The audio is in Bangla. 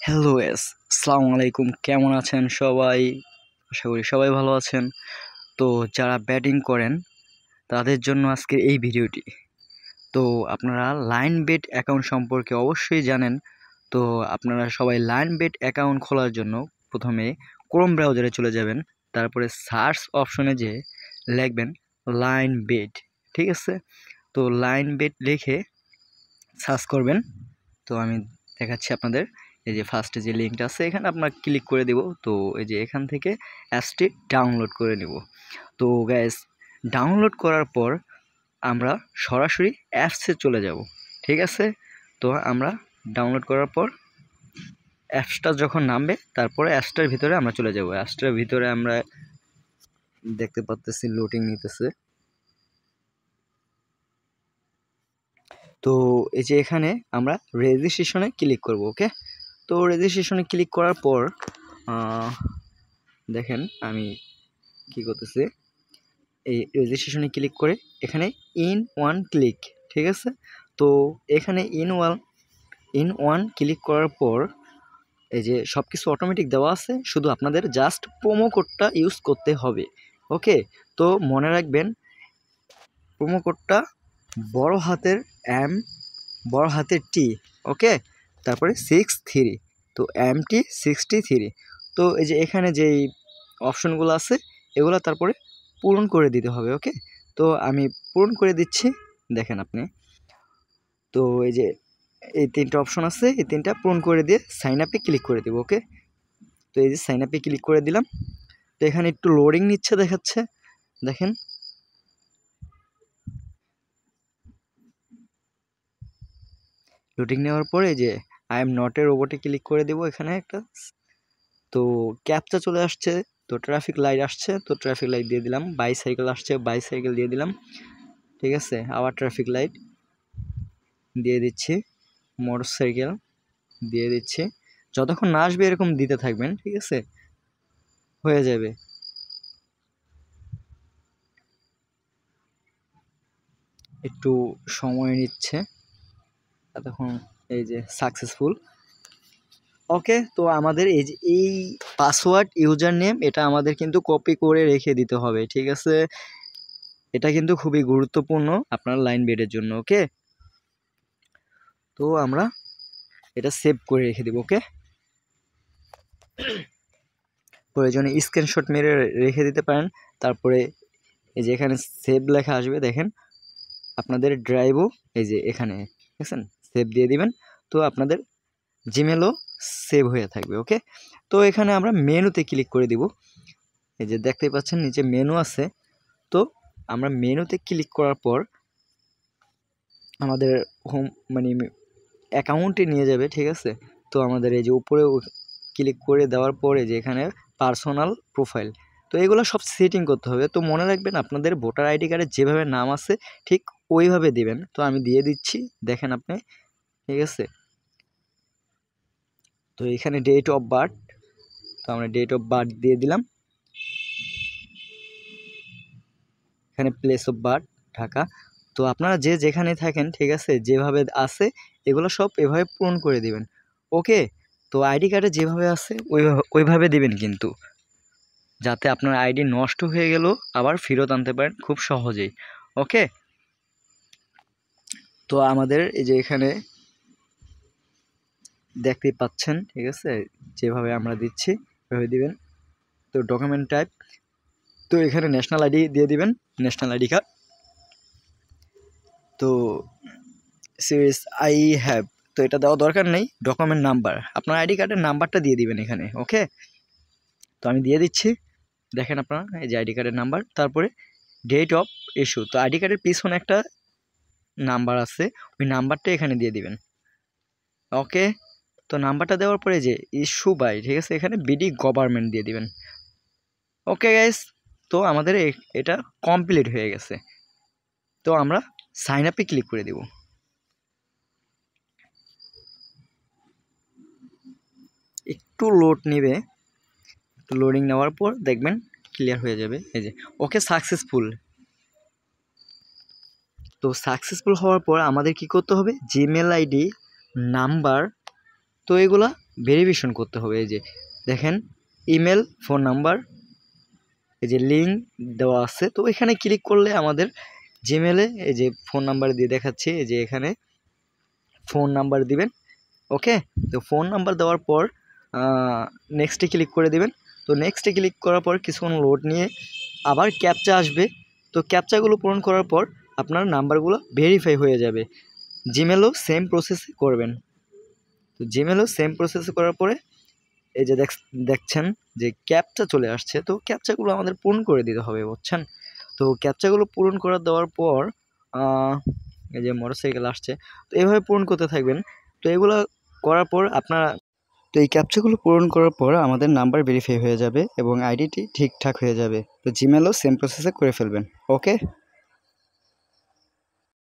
হ্যালো আসসালামু আলাইকুম, কেমন আছেন সবাই? আশা করি সবাই ভালো আছেন। তো যারা ব্যাটিং করেন তাদের জন্য আজকের এই ভিডিওটি। তো আপনারা লাইন বেট অ্যাকাউন্ট সম্পর্কে অবশ্যই জানেন। তো আপনারা সবাই লাইন বেট অ্যাকাউন্ট খোলার জন্য প্রথমে ক্রোম ব্রাউজারে চলে যাবেন, তারপরে সার্চ অপশনে যে লিখবেন লাইন বেট, ঠিক আছে? তো লাইন বেট লিখে সার্চ করবেন। তো আমি দেখাচ্ছি আপনাদের। এই যে ফার্স্টে যে লিঙ্কটা আছে এখানে আপনার ক্লিক করে দেব। তো এই যে এখান থেকে অ্যাপসটি ডাউনলোড করে নেব। তো গ্যাস ডাউনলোড করার পর আমরা সরাসরি অ্যাপসে চলে যাব, ঠিক আছে? তো আমরা ডাউনলোড করার পর অ্যাপসটা যখন নামবে তারপরে অ্যাপসটার ভিতরে আমরা চলে যাব। অ্যাপসটার ভিতরে আমরা দেখতে পাচ্তেছি লোডিং নিতেছে। তো এই যে এখানে আমরা রেজিস্ট্রেশনে ক্লিক করব, ওকে? তো রেজিস্ট্রেশনে ক্লিক করার পর দেখেন আমি কি করতেছি, এই রেজিস্ট্রেশনে ক্লিক করে এখানে ইন ওয়ান ক্লিক, ঠিক আছে? তো এখানে ইন ওয়ান ক্লিক করার পর এই যে সব কিছু অটোমেটিক দেওয়া আছে, শুধু আপনাদের জাস্ট প্রোমো কোডটা ইউজ করতে হবে, ওকে? তো মনে রাখবেন প্রোমো কোডটা বড় হাতের এম, বড় হাতের টি, ওকে? তারপরে 63, তো MT 63। তো এই যে এখানে যেই অপশনগুলো আছে এগুলো তারপরে পূরণ করে দিতে হবে, ওকে? তো আমি পূরণ করে দিচ্ছি, দেখেন আপনি। তো এই যে এই তিনটা অপশন আছে, এই তিনটা পূরণ করে দিয়ে সাইন আপে ক্লিক করে দেবো, ওকে? তো এই যে সাইন আপে ক্লিক করে দিলাম। তো এখানে একটু লোডিং নিচ্ছে দেখাচ্ছে, দেখেন। লোডিং নেওয়ার পরে এই যে আই এম নট এ রোবটে ক্লিক করে দেবো এখানে একটা। তো ক্যাপচা চলে আসছে, তো ট্রাফিক লাইট আসছে, তো ট্রাফিক লাইট দিয়ে দিলাম। বাইসাইকেল আসছে, বাইসাইকেল দিয়ে দিলাম, ঠিক আছে? আবার ট্রাফিক লাইট দিয়ে দিচ্ছি, মোটরসাইকেল দিয়ে দিচ্ছি। যতক্ষণ না আসবে এরকম দিতে থাকবেন, ঠিক আছে? হয়ে যাবে। একটু সময় নিচ্ছে তখন। এই যে সাকসেসফুল, ওকে? তো আমাদের এই যে এই পাসওয়ার্ড ইউজার নেম এটা আমাদের কিন্তু কপি করে রেখে দিতে হবে, ঠিক আছে? এটা কিন্তু খুবই গুরুত্বপূর্ণ আপনার লাইন বেডের জন্য, ওকে? তো আমরা এটা সেভ করে রেখে দিব, ওকে? প্রয়োজনে স্ক্রিনশট মেরে রেখে দিতে পারেন। তারপরে এই যে এখানে সেভ লেখা আসবে, দেখেন আপনাদের ড্রাইভও এই যে এখানে, দেখছেন? সেভ দিয়ে দিবেন। তো আপনাদের জিমেলও সেভ হয়ে থাকবে, ওকে? তো এখানে আমরা মেনুতে ক্লিক করে দিব। এই যে দেখতেই পাচ্ছেন নিচে মেনু আছে। তো আমরা মেনুতে ক্লিক করার পর আমাদের হোম মানে অ্যাকাউন্টে নিয়ে যাবে, ঠিক আছে? তো আমাদের এই যে উপরে ক্লিক করে দেওয়ার পরে যে এখানে পার্সোনাল প্রোফাইল, তো এগুলো সব সেটিং করতে হবে। তো মনে রাখবেন আপনাদের ভোটার আইডি কার্ডে যেভাবে নাম আছে ঠিক ওইভাবে দিবেন। তো আমি দিয়ে দিচ্ছি, দেখেন আপনি, ঠিক আছে? তো এখানে ডেট অফ বার্থ, তো আমরা ডেট অফ বার্থ দিয়ে দিলাম। এখানে প্লেস অফ বার্থ ঢাকা। তো আপনারা যে যেখানে থাকেন, ঠিক আছে, যেভাবে আছে এগুলো সব এভাবে পূরণ করে দিবেন, ওকে? তো আইডি কার্ডে যেভাবে আছে ওইভাবে দিবেন কিন্তু, যাতে আপনার আইডি নষ্ট হয়ে গেল আবার ফেরত আনতে পারেন খুব সহজেই, ওকে? তো আমাদের এই যে এখানে দেখতেই পাচ্ছেন, ঠিক আছে, যেভাবে আমরা দিচ্ছি ওইভাবে দিবেন। তো ডকুমেন্ট টাইপ, তো এখানে ন্যাশনাল আইডি দিয়ে দিবেন, ন্যাশনাল আইডি কার্ড। তো সিরিজ আই হ্যাভ, তো এটা দেওয়া দরকার নেই। ডকুমেন্ট নাম্বার, আপনার আইডি কার্ডের নাম্বারটা দিয়ে দিবেন এখানে, ওকে? তো আমি দিয়ে দিচ্ছি, দেখেন আপনারা এই যে আইডি কার্ডের নাম্বার, তারপরে ডেট অফ ইস্যু। তো আইডি কার্ডের পিছনে একটা নাম্বার আছে, ওই নাম্বারটা এখানে দিয়ে দিবেন, ওকে? তো নাম্বারটা দেওয়ার পরে যে ইস্যু বাই, ঠিক আছে, এখানে বিডি গভর্নমেন্ট দিয়ে দিবেন, ওকে গাইস? তো আমাদের এটা কমপ্লিট হয়ে গেছে। তো আমরা সাইন আপে ক্লিক করে দেব। একটু লোড নেবে, একটু লোডিং নেওয়ার পর দেখবেন ক্লিয়ার হয়ে যাবে। এই যে ওকে, সাকসেসফুল। তো সাকসেসফুল হওয়ার পর আমাদের কি করতে হবে, জিমেল আইডি, নাম্বার, তো এগুলা ভেরিফিকেশন করতে হবে। এই যে দেখেন ইমেল, ফোন নাম্বার, এই যে লিঙ্ক দেওয়া আছে। তো এখানে ক্লিক করলে আমাদের জিমেলে এই যে ফোন নাম্বার দিয়ে দেখাচ্ছে, এই যে এখানে ফোন নাম্বার দিবেন। ওকে, তো ফোন নাম্বার দেওয়ার পর নেক্সটে ক্লিক করে দিবেন। তো নেক্সটে ক্লিক করার পর কিছুক্ষণ লোড নিয়ে আবার ক্যাপচা আসবে। তো ক্যাপচাগুলো পূরণ করার পর আপনার নাম্বারগুলো ভেরিফাই হয়ে যাবে। জিমেলও সেম প্রসেসে করবেন। তো জিমেলও সেম প্রসেসে করার পরে এই যে দেখছেন যে ক্যাপচা চলে আসছে। তো ক্যাপচাগুলো আমাদের পূরণ করে দিতে হবে, বুঝছেন। তো ক্যাপচাগুলো পূরণ করে দেওয়ার পর এই যে মোটরসাইকেল আসছে, তো এইভাবে পূরণ করতে থাকবেন। তো এগুলো করার পর তো এই ক্যাপচাগুলো পূরণ করার পর আমাদের নাম্বার ভেরিফাই হয়ে যাবে এবং আইডিটি ঠিকঠাক হয়ে যাবে। তো জিমেলও সেম প্রসেসে করে ফেলবেন। ওকে।